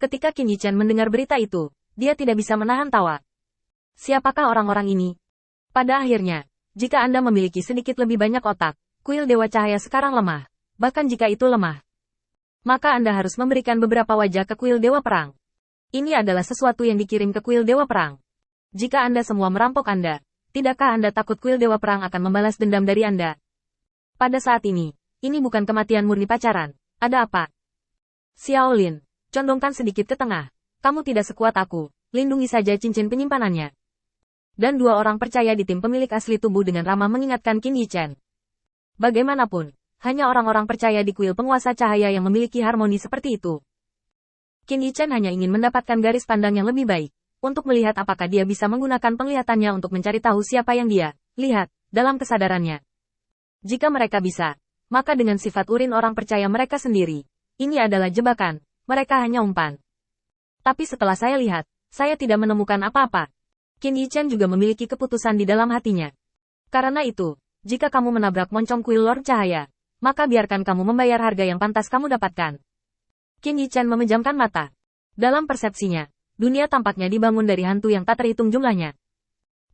Ketika Qin Yichen mendengar berita itu, dia tidak bisa menahan tawa. Siapakah orang-orang ini? Pada akhirnya, jika Anda memiliki sedikit lebih banyak otak, kuil Dewa Cahaya sekarang lemah. Bahkan jika itu lemah, maka Anda harus memberikan beberapa wajah ke kuil Dewa Perang. Ini adalah sesuatu yang dikirim ke kuil Dewa Perang. Jika Anda semua merampok Anda, tidakkah Anda takut kuil Dewa Perang akan membalas dendam dari Anda? Pada saat ini bukan kematian murni pacaran. Ada apa? Xiao Lin, condongkan sedikit ke tengah. Kamu tidak sekuat aku, lindungi saja cincin penyimpanannya. Dan dua orang percaya di tim pemilik asli tubuh dengan ramah mengingatkan Qin Yichen. Bagaimanapun, hanya orang-orang percaya di kuil penguasa cahaya yang memiliki harmoni seperti itu. Qin Yichen hanya ingin mendapatkan garis pandang yang lebih baik, untuk melihat apakah dia bisa menggunakan penglihatannya untuk mencari tahu siapa yang dia lihat dalam kesadarannya. Jika mereka bisa, maka dengan sifat urin orang percaya mereka sendiri, ini adalah jebakan, mereka hanya umpan. Tapi setelah saya lihat, saya tidak menemukan apa-apa. Qin Yichen juga memiliki keputusan di dalam hatinya. Karena itu, jika kamu menabrak moncong kuil Lord Cahaya, maka biarkan kamu membayar harga yang pantas kamu dapatkan. Qin Yichen memejamkan mata. Dalam persepsinya, dunia tampaknya dibangun dari hantu yang tak terhitung jumlahnya.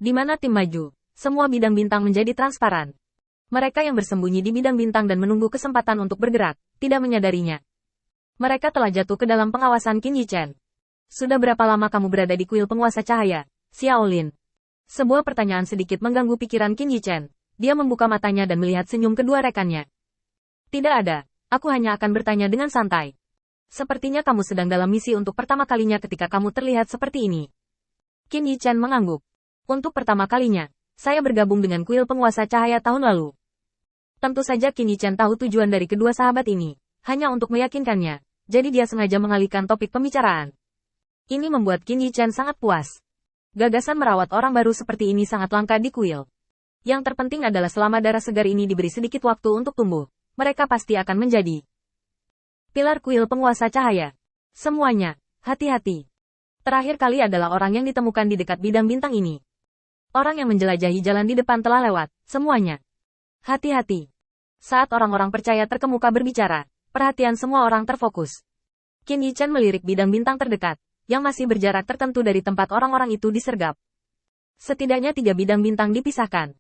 Di mana tim maju, semua bidang bintang menjadi transparan. Mereka yang bersembunyi di bidang bintang dan menunggu kesempatan untuk bergerak, tidak menyadarinya. Mereka telah jatuh ke dalam pengawasan Qin Yichen. Sudah berapa lama kamu berada di kuil penguasa cahaya, Xiao Lin? Sebuah pertanyaan sedikit mengganggu pikiran Qin Yichen. Dia membuka matanya dan melihat senyum kedua rekannya. Tidak ada, aku hanya akan bertanya dengan santai. Sepertinya kamu sedang dalam misi untuk pertama kalinya ketika kamu terlihat seperti ini. Qin Yichen mengangguk. Untuk pertama kalinya, saya bergabung dengan kuil penguasa cahaya tahun lalu. Tentu saja Qin Yichen tahu tujuan dari kedua sahabat ini, hanya untuk meyakinkannya, jadi dia sengaja mengalihkan topik pembicaraan. Ini membuat Qin Yichen sangat puas. Gagasan merawat orang baru seperti ini sangat langka di kuil. Yang terpenting adalah selama darah segar ini diberi sedikit waktu untuk tumbuh, mereka pasti akan menjadi pilar kuil penguasa cahaya. Semuanya, hati-hati. Terakhir kali adalah orang yang ditemukan di dekat bidang bintang ini. Orang yang menjelajahi jalan di depan telah lewat, semuanya. Hati-hati. Saat orang-orang percaya terkemuka berbicara, perhatian semua orang terfokus. Qin Yichen melirik bidang bintang terdekat, yang masih berjarak tertentu dari tempat orang-orang itu disergap. Setidaknya 3 bidang bintang dipisahkan.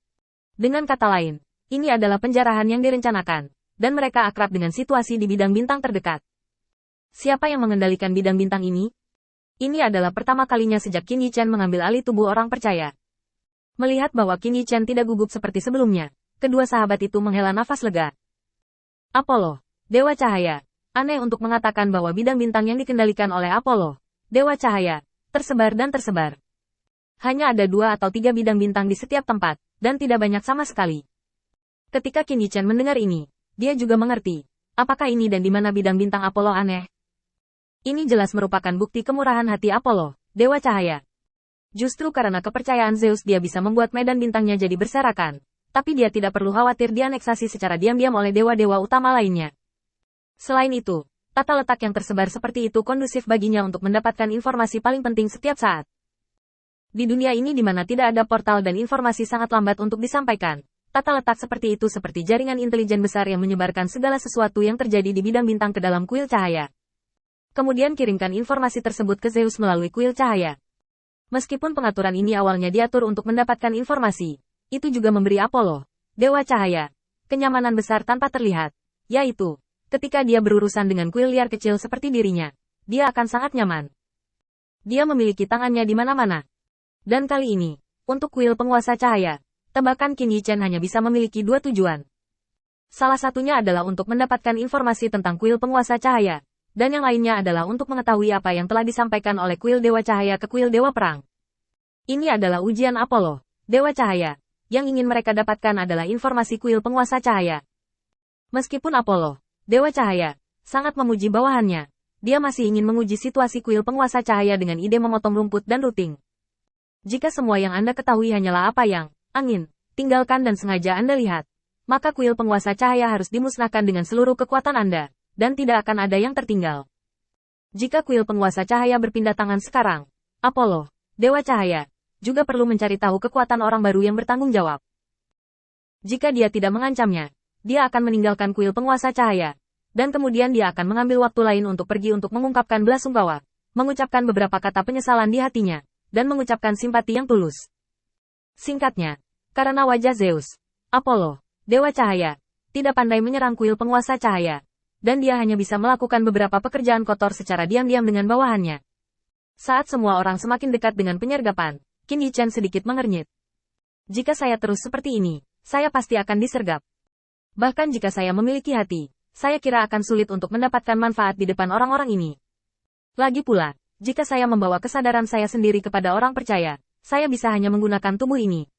Dengan kata lain, ini adalah penjarahan yang direncanakan, dan mereka akrab dengan situasi di bidang bintang terdekat. Siapa yang mengendalikan bidang bintang ini? Ini adalah pertama kalinya sejak Qin Yichen mengambil alih tubuh orang percaya. Melihat bahwa Qin Yichen tidak gugup seperti sebelumnya, kedua sahabat itu menghela nafas lega. Apollo, Dewa Cahaya. Aneh untuk mengatakan bahwa bidang bintang yang dikendalikan oleh Apollo, Dewa Cahaya, tersebar dan tersebar. Hanya ada 2 atau 3 bidang bintang di setiap tempat, dan tidak banyak sama sekali. Ketika Qin Yichen mendengar ini, dia juga mengerti, apakah ini dan di mana bidang bintang Apollo aneh. Ini jelas merupakan bukti kemurahan hati Apollo, Dewa Cahaya. Justru karena kepercayaan Zeus dia bisa membuat medan bintangnya jadi berserakan, tapi dia tidak perlu khawatir dianeksasi secara diam-diam oleh dewa-dewa utama lainnya. Selain itu, tata letak yang tersebar seperti itu kondusif baginya untuk mendapatkan informasi paling penting setiap saat. Di dunia ini di mana tidak ada portal dan informasi sangat lambat untuk disampaikan, tata letak seperti itu seperti jaringan intelijen besar yang menyebarkan segala sesuatu yang terjadi di bidang bintang ke dalam kuil cahaya. Kemudian kirimkan informasi tersebut ke Zeus melalui kuil cahaya. Meskipun pengaturan ini awalnya diatur untuk mendapatkan informasi, itu juga memberi Apollo, Dewa Cahaya, kenyamanan besar tanpa terlihat, yaitu, ketika dia berurusan dengan kuil liar kecil seperti dirinya, dia akan sangat nyaman. Dia memiliki tangannya di mana-mana. Dan kali ini, untuk kuil penguasa cahaya, tebakan Qin Yichen hanya bisa memiliki 2 tujuan. Salah satunya adalah untuk mendapatkan informasi tentang kuil penguasa cahaya, dan yang lainnya adalah untuk mengetahui apa yang telah disampaikan oleh kuil Dewa Cahaya ke kuil Dewa Perang. Ini adalah ujian Apollo, Dewa Cahaya. Yang ingin mereka dapatkan adalah informasi kuil penguasa cahaya. Meskipun Apollo, Dewa Cahaya, sangat memuji bawahannya, dia masih ingin menguji situasi kuil penguasa cahaya dengan ide memotong rumput dan ruting. Jika semua yang Anda ketahui hanyalah apa yang angin tinggalkan dan sengaja Anda lihat, maka kuil penguasa cahaya harus dimusnahkan dengan seluruh kekuatan Anda, dan tidak akan ada yang tertinggal. Jika kuil penguasa cahaya berpindah tangan sekarang, Apollo, Dewa Cahaya, juga perlu mencari tahu kekuatan orang baru yang bertanggung jawab. Jika dia tidak mengancamnya, dia akan meninggalkan kuil penguasa cahaya, dan kemudian dia akan mengambil waktu lain untuk pergi untuk mengungkapkan belasungkawa mengucapkan beberapa kata penyesalan di hatinya, dan mengucapkan simpati yang tulus. Singkatnya, karena wajah Zeus, Apollo, Dewa Cahaya, tidak pandai menyerang kuil penguasa cahaya, dan dia hanya bisa melakukan beberapa pekerjaan kotor secara diam-diam dengan bawahannya. Saat semua orang semakin dekat dengan penyergapan, Qin Yichen sedikit mengernyit. Jika saya terus seperti ini, saya pasti akan disergap. Bahkan jika saya memiliki hati, saya kira akan sulit untuk mendapatkan manfaat di depan orang-orang ini. Lagi pula, jika saya membawa kesadaran saya sendiri kepada orang percaya, saya bisa hanya menggunakan tubuh ini.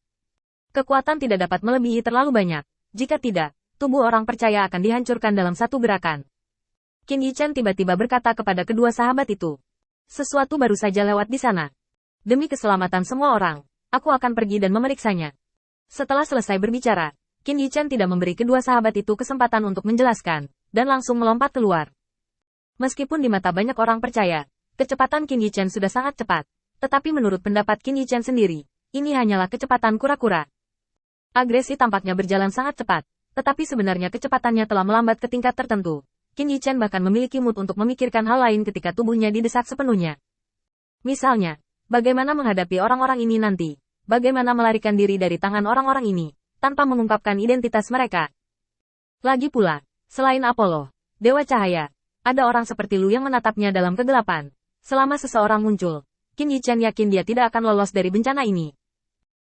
Kekuatan tidak dapat melebihi terlalu banyak. Jika tidak, tubuh orang percaya akan dihancurkan dalam satu gerakan. Qin Yichen tiba-tiba berkata kepada kedua sahabat itu. Sesuatu baru saja lewat di sana. Demi keselamatan semua orang, aku akan pergi dan memeriksanya. Setelah selesai berbicara, Qin Yichen tidak memberi kedua sahabat itu kesempatan untuk menjelaskan, dan langsung melompat keluar. Meskipun di mata banyak orang percaya, kecepatan Qin Yichen sudah sangat cepat, tetapi menurut pendapat Qin Yichen sendiri, ini hanyalah kecepatan kura-kura. Agresi tampaknya berjalan sangat cepat, tetapi sebenarnya kecepatannya telah melambat ke tingkat tertentu. Qin Yichen bahkan memiliki mood untuk memikirkan hal lain ketika tubuhnya didesak sepenuhnya. Misalnya, bagaimana menghadapi orang-orang ini nanti, bagaimana melarikan diri dari tangan orang-orang ini, tanpa mengungkapkan identitas mereka. Lagi pula, selain Apollo, Dewa Cahaya, ada orang seperti Lu yang menatapnya dalam kegelapan. Selama seseorang muncul, Qin Yichen yakin dia tidak akan lolos dari bencana ini.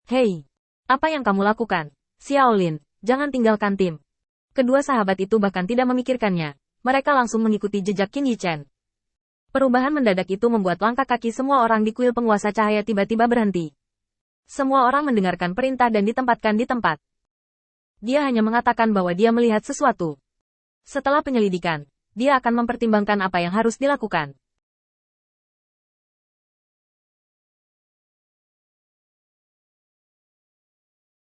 Hei, apa yang kamu lakukan? Xiaolin, jangan tinggalkan tim. Kedua sahabat itu bahkan tidak memikirkannya. Mereka langsung mengikuti jejak Qin Yichen. Perubahan mendadak itu membuat langkah kaki semua orang di kuil penguasa cahaya tiba-tiba berhenti. Semua orang mendengarkan perintah dan ditempatkan di tempat. Dia hanya mengatakan bahwa dia melihat sesuatu. Setelah penyelidikan, dia akan mempertimbangkan apa yang harus dilakukan.